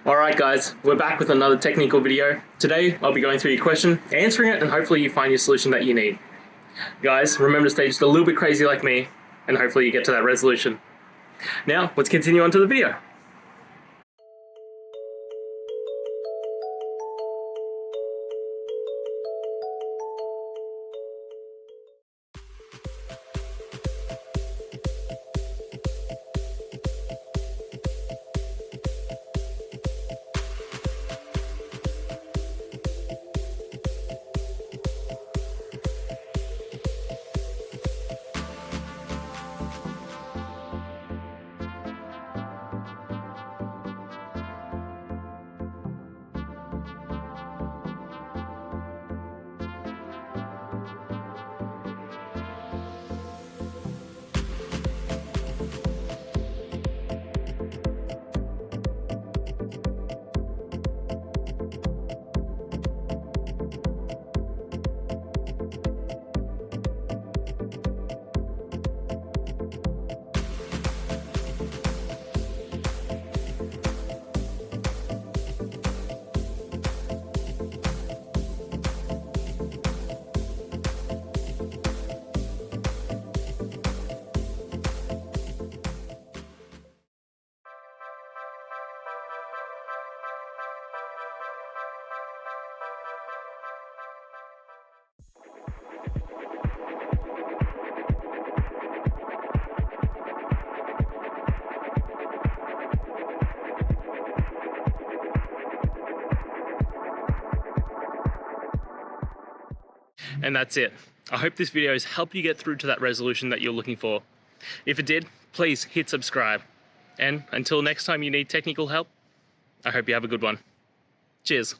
Alright guys, we're back with another technical video. Today I'll be going through your question, answering it, and hopefully you find your solution that you need. Guys, remember to stay just a little bit crazy like me, and hopefully you get to that resolution. Now, let's continue on to the video. And that's it. I hope this video has helped you get through to that resolution that you're looking for. If it did, please hit subscribe. And until next time you need technical help, I hope you have a good one. Cheers.